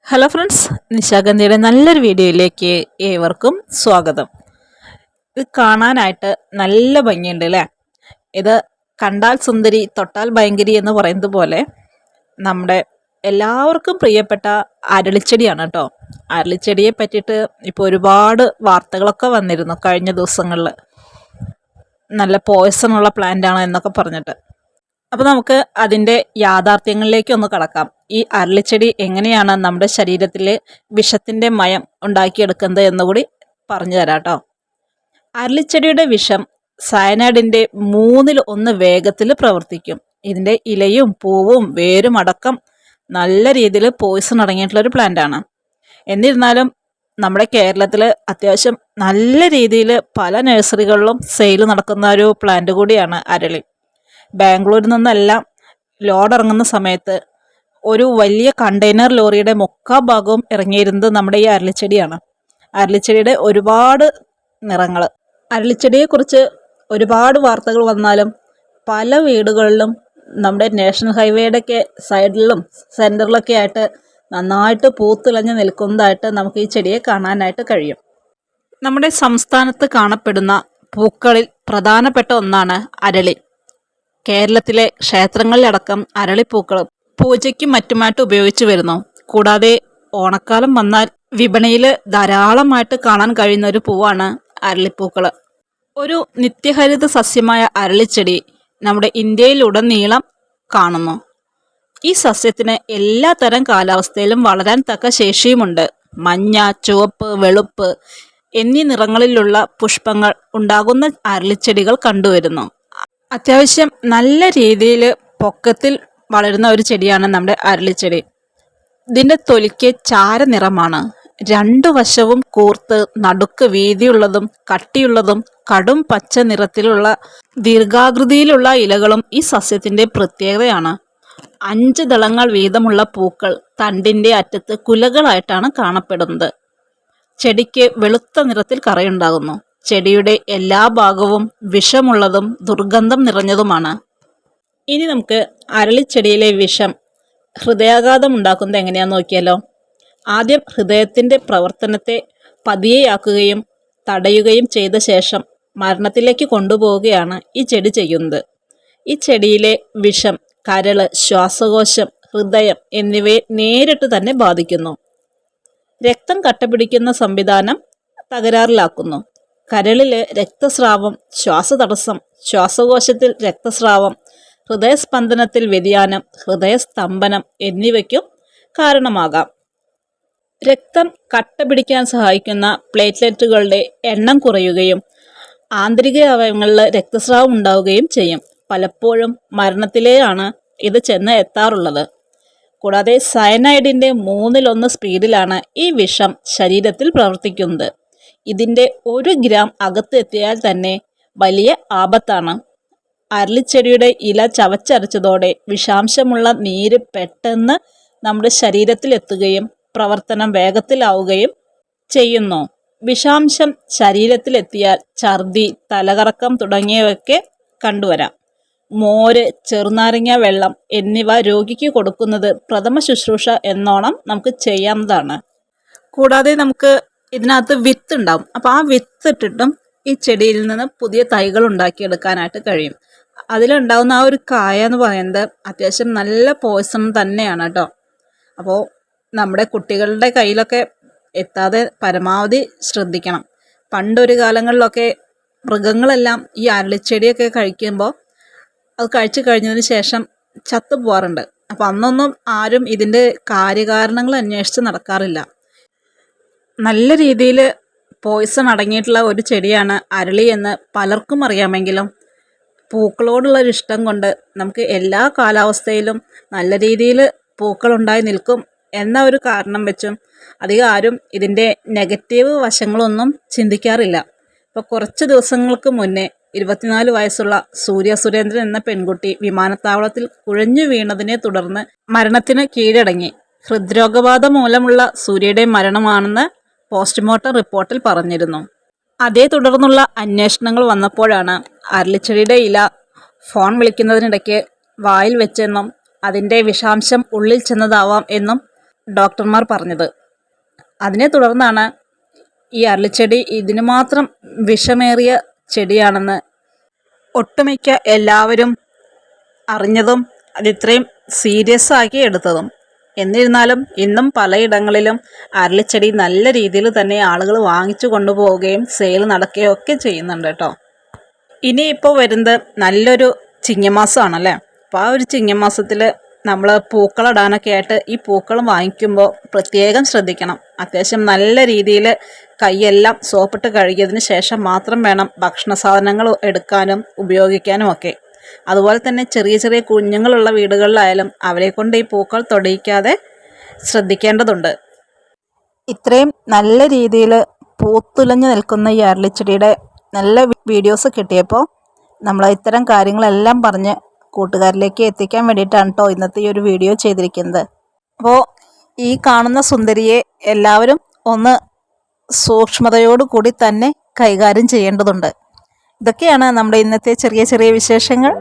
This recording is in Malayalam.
ഹലോ ഫ്രണ്ട്സ്, നിശാഗന്ധിയുടെ നല്ലൊരു വീഡിയോയിലേക്ക് ഏവർക്കും സ്വാഗതം. ഇത് കാണാനായിട്ട് നല്ല ഭംഗിയുണ്ട് അല്ലേ? ഇത് കണ്ടാൽ സുന്ദരി തൊട്ടാൽ ഭയങ്കരി എന്ന് പറയുന്നത് പോലെ നമ്മുടെ എല്ലാവർക്കും പ്രിയപ്പെട്ട അരളിച്ചെടിയാണ് കേട്ടോ. അരളിച്ചെടിയെ പറ്റിയിട്ട് ഇപ്പോൾ ഒരുപാട് വാർത്തകളൊക്കെ വന്നിരുന്നു കഴിഞ്ഞ ദിവസങ്ങളിൽ. നല്ല പോയ്സണുള്ള പ്ലാന്റ് ആണ് എന്നൊക്കെ പറഞ്ഞിട്ട്. അപ്പോൾ നമുക്ക് അതിൻ്റെ യാഥാർത്ഥ്യങ്ങളിലേക്ക് ഒന്ന് കടക്കാം. ഈ അരളിച്ചെടി എങ്ങനെയാണ് നമ്മുടെ ശരീരത്തിൽ വിഷത്തിൻ്റെ മയം ഉണ്ടാക്കിയെടുക്കുന്നത് എന്നുകൂടി പറഞ്ഞു തരാം കേട്ടോ. അരളിച്ചെടിയുടെ വിഷം സയനൈഡിൻ്റെ 1/3 വേഗത്തിൽ പ്രവർത്തിക്കും. ഇതിൻ്റെ ഇലയും പൂവും വേരും അടക്കം നല്ല രീതിയിൽ പോയിസൺ അടങ്ങിയിട്ടുള്ളൊരു പ്ലാന്റാണ്. എന്നിരുന്നാലും നമ്മുടെ കേരളത്തിൽ അത്യാവശ്യം നല്ല രീതിയിൽ പല നഴ്സറികളിലും സെയിൽ നടക്കുന്ന ഒരു പ്ലാന്റ് കൂടിയാണ് അരളി. ബാംഗ്ലൂരിൽ നിന്നെല്ലാം ലോഡ് ഇറങ്ങുന്ന സമയത്ത് ഒരു വലിയ കണ്ടെയ്നർ ലോറിയുടെ മുക്കാ ഭാഗവും ഇറങ്ങിയിരുന്നത് നമ്മുടെ ഈ അരളിച്ചെടിയാണ്. അരളിച്ചെടിയുടെ ഒരുപാട് നിറങ്ങൾ, അരളിച്ചെടിയെക്കുറിച്ച് ഒരുപാട് വാർത്തകൾ വന്നാലും പല വീടുകളിലും നമ്മുടെ നാഷണൽ ഹൈവേയുടെയൊക്കെ സൈഡിലും സെൻറ്ററിലൊക്കെ ആയിട്ട് നന്നായിട്ട് പൂത്തിളഞ്ഞ് നിൽക്കുന്നതായിട്ട് നമുക്ക് ഈ ചെടിയെ കാണാനായിട്ട് കഴിയും. നമ്മുടെ സംസ്ഥാനത്ത് കാണപ്പെടുന്ന പൂക്കളിൽ പ്രധാനപ്പെട്ട ഒന്നാണ് അരളി. കേരളത്തിലെ ക്ഷേത്രങ്ങളിലടക്കം അരളിപ്പൂക്കൾ പൂജയ്ക്കും മറ്റുമായിട്ട് ഉപയോഗിച്ചു വരുന്നു. കൂടാതെ ഓണക്കാലം വന്നാൽ വിപണിയിൽ ധാരാളമായിട്ട് കാണാൻ കഴിയുന്ന ഒരു പൂവാണ് അരളിപ്പൂക്കൾ. ഒരു നിത്യഹരിത സസ്യമായ അരളിച്ചെടി നമ്മുടെ ഇന്ത്യയിലുടനീളം കാണുന്നു. ഈ സസ്യത്തിന് എല്ലാ തരം കാലാവസ്ഥയിലും വളരാൻ തക്ക ശേഷിയുമുണ്ട്. മഞ്ഞ, ചുവപ്പ്, വെളുപ്പ് എന്നീ നിറങ്ങളിലുള്ള പുഷ്പങ്ങൾ ഉണ്ടാകുന്ന അരളിച്ചെടികൾ കണ്ടുവരുന്നു. അത്യാവശ്യം നല്ല രീതിയിൽ പൊക്കത്തിൽ വളരുന്ന ഒരു ചെടിയാണ് നമ്മുടെ അരളിച്ചെടി. ഇതിൻ്റെ തൊലിക്ക് ചാരനിറമാണ്. 2 വശവും കൂർത്ത് നടുക്ക് വീതിയുള്ളതും കട്ടിയുള്ളതും കടും പച്ച നിറത്തിലുള്ള ദീർഘാകൃതിയിലുള്ള ഇലകളും ഈ സസ്യത്തിൻ്റെ പ്രത്യേകതയാണ്. 5 ദളങ്ങൾ വീതമുള്ള പൂക്കൾ തണ്ടിൻ്റെ അറ്റത്ത് കുലകളായിട്ടാണ് കാണപ്പെടുന്നത്. ചെടിക്ക് വെളുത്ത നിറത്തിൽ കറയുണ്ടാകുന്നു. ചെടിയുടെ എല്ലാ ഭാഗവും വിഷമുള്ളതും ദുർഗന്ധം നിറഞ്ഞതുമാണ്. ഇനി നമുക്ക് അരളിച്ചെടിയിലെ വിഷം ഹൃദയാഘാതം ഉണ്ടാക്കുന്നത് എങ്ങനെയാണെന്ന് നോക്കിയാലോ. ആദ്യം ഹൃദയത്തിൻ്റെ പ്രവർത്തനത്തെ പതിയെയാക്കുകയും തടയുകയും ചെയ്ത ശേഷം മരണത്തിലേക്ക് കൊണ്ടുപോവുകയാണ് ഈ ചെടി ചെയ്യുന്നത്. ഈ ചെടിയിലെ വിഷം കരൾ, ശ്വാസകോശം, ഹൃദയം എന്നിവയെ നേരിട്ട് തന്നെ ബാധിക്കുന്നു. രക്തം കട്ടപിടിക്കുന്ന സംവിധാനം തകരാറിലാക്കുന്നു. കരളിൽ രക്തസ്രാവം, ശ്വാസതടസ്സം, ശ്വാസകോശത്തിൽ രക്തസ്രാവം, ഹൃദയസ്പന്ദനത്തിൽ വ്യതിയാനം, ഹൃദയസ്തംഭനം എന്നിവയ്ക്കും കാരണമാകാം. രക്തം കട്ട പിടിക്കാൻ സഹായിക്കുന്ന പ്ലേറ്റ്ലെറ്റുകളുടെ എണ്ണം കുറയുകയും ആന്തരിക അവയവങ്ങളിൽ രക്തസ്രാവം ഉണ്ടാവുകയും ചെയ്യും. പലപ്പോഴും മരണത്തിലെയാണ് ഇത് ചെന്ന് എത്താറുള്ളത്. കൂടാതെ സയനൈഡിൻ്റെ 1/3 സ്പീഡിലാണ് ഈ വിഷം ശരീരത്തിൽ പ്രവർത്തിക്കുന്നത്. ഇതിൻ്റെ 1 ഗ്രാം അകത്ത് എത്തിയാൽ തന്നെ വലിയ ആപത്താണ്. അരളിച്ചെടിയുടെ ഇല ചവച്ചരച്ചതോടെ വിഷാംശമുള്ള നീര് പെട്ടെന്ന് നമ്മുടെ ശരീരത്തിൽ എത്തുകയും പ്രവർത്തനം വേഗത്തിലാവുകയും ചെയ്യുന്നു. വിഷാംശം ശരീരത്തിലെത്തിയാൽ ഛർദി, തലകറക്കം തുടങ്ങിയവയൊക്കെ കണ്ടുവരാം. മോര്, ചെറുനാരങ്ങ വെള്ളം എന്നിവ രോഗിക്ക് കൊടുക്കുന്നത് പ്രഥമ ശുശ്രൂഷ എന്നോണം നമുക്ക് ചെയ്യാവുന്നതാണ്. കൂടാതെ നമുക്ക് ഇതിനകത്ത് വിത്ത് ഉണ്ടാവും. അപ്പോൾ ആ വിത്ത് ഇട്ടിട്ടും ഈ ചെടിയിൽ നിന്ന് പുതിയ തൈകൾ ഉണ്ടാക്കിയെടുക്കാനായിട്ട് കഴിയും. അതിലുണ്ടാകുന്ന ആ ഒരു കായ എന്ന് പറയുന്നത് അത്യാവശ്യം നല്ല പോയ്സൺ തന്നെയാണ് കേട്ടോ. അപ്പോൾ നമ്മുടെ കുട്ടികളുടെ കയ്യിലൊക്കെ എത്താതെ പരമാവധി ശ്രദ്ധിക്കണം. പണ്ടൊരു കാലങ്ങളിലൊക്കെ മൃഗങ്ങളെല്ലാം ഈ അരളിച്ചെടിയൊക്കെ കഴിക്കുമ്പോൾ അത് കഴിച്ചു കഴിഞ്ഞതിന് ശേഷം ചത്തു പോകാറുണ്ട്. അപ്പോൾ അന്നൊന്നും ആരും ഇതിൻ്റെ കാര്യകാരണങ്ങൾ അന്വേഷിച്ച് നടക്കാറില്ല. നല്ല രീതിയിൽ പോയ്സൺ അടങ്ങിയിട്ടുള്ള ഒരു ചെടിയാണ് അരളി എന്ന് പലർക്കും അറിയാമെങ്കിലും പൂക്കളോടുള്ളൊരു ഇഷ്ടം കൊണ്ട് നമുക്ക് എല്ലാ കാലാവസ്ഥയിലും നല്ല രീതിയിൽ പൂക്കളുണ്ടായി നിൽക്കും എന്ന ഒരു കാരണം വെച്ചും അധികം ആരും ഇതിൻ്റെ നെഗറ്റീവ് വശങ്ങളൊന്നും ചിന്തിക്കാറില്ല. ഇപ്പോൾ കുറച്ച് ദിവസങ്ങൾക്ക് മുന്നേ 24 വയസ്സുള്ള സൂര്യ സുരേന്ദ്രൻ എന്ന പെൺകുട്ടി വിമാനത്താവളത്തിൽ കുഴഞ്ഞു വീണതിനെ തുടർന്ന് മരണത്തിന് കീഴടങ്ങി. ഹൃദ്രോഗബാധ മൂലമുള്ള സൂര്യയുടെ മരണമാണെന്ന് പോസ്റ്റ്മോർട്ടം റിപ്പോർട്ടിൽ പറഞ്ഞിരുന്നു. അതേ തുടർന്നുള്ള അന്വേഷണങ്ങൾ വന്നപ്പോഴാണ് അരളിച്ചെടിയുടെ ഇല ഫോൺ വിളിക്കുന്നതിനിടയ്ക്ക് വായിൽ വെച്ചെന്നും അതിൻ്റെ വിഷാംശം ഉള്ളിൽ ചെന്നതാവാം എന്നും ഡോക്ടർമാർ പറഞ്ഞത്. അതിനെ തുടർന്നാണ് ഈ അരളിച്ചെടി ഇതിനു മാത്രം വിഷമേറിയ ചെടിയാണെന്ന് ഒട്ടുമിക്ക എല്ലാവരും അറിഞ്ഞതും അതിത്രയും സീരിയസ് ആക്കി എടുത്തതും. എന്നിരുന്നാലും ഇന്നും പലയിടങ്ങളിലും അരളിച്ചെടി നല്ല രീതിയിൽ തന്നെ ആളുകൾ വാങ്ങിച്ചു കൊണ്ടുപോവുകയും സെയിൽ നടക്കുകയും ഒക്കെ ചെയ്യുന്നുണ്ട് കേട്ടോ. ഇനിയിപ്പോൾ വരുന്നത് നല്ലൊരു ചിങ്ങമാസമാണല്ലേ. അപ്പോൾ ആ ഒരു ചിങ്ങമാസത്തിൽ നമ്മൾ പൂക്കളിടാനൊക്കെ ആയിട്ട് ഈ പൂക്കൾ വാങ്ങിക്കുമ്പോൾ പ്രത്യേകം ശ്രദ്ധിക്കണം. അത്യാവശ്യം നല്ല രീതിയിൽ കൈയെല്ലാം സോപ്പിട്ട് കഴുകിയതിന് ശേഷം മാത്രം വേണം ഭക്ഷണ സാധനങ്ങൾ എടുക്കാനും ഉപയോഗിക്കാനും ഒക്കെ. അതുപോലെ തന്നെ ചെറിയ ചെറിയ കുഞ്ഞുങ്ങളുള്ള വീടുകളിലായാലും അവരെ കൊണ്ട് ഈ പൂക്കൾ തൊടിയിക്കാതെ ശ്രദ്ധിക്കേണ്ടതുണ്ട്. ഇത്രയും നല്ല രീതിയിൽ പൂത്തുലഞ്ഞു നിൽക്കുന്ന ഈ അരളിച്ചെടിയുടെ നല്ല വീഡിയോസ് കിട്ടിയപ്പോൾ നമ്മൾ ഇത്തരം കാര്യങ്ങളെല്ലാം പറഞ്ഞ് കൂട്ടുകാരിലേക്ക് എത്തിക്കാൻ വേണ്ടിയിട്ടാണ് കേട്ടോ ഇന്നത്തെ ഈ ഒരു വീഡിയോ ചെയ്തിരിക്കുന്നത്. അപ്പോൾ ഈ കാണുന്ന സുന്ദരിയെ എല്ലാവരും ഒന്ന് സൂക്ഷ്മതയോടുകൂടി തന്നെ കൈകാര്യം ചെയ്യേണ്ടതുണ്ട്. ഇതൊക്കെയാണ് നമ്മുടെ ഇന്നത്തെ ചെറിയ ചെറിയ വിശേഷങ്ങൾ.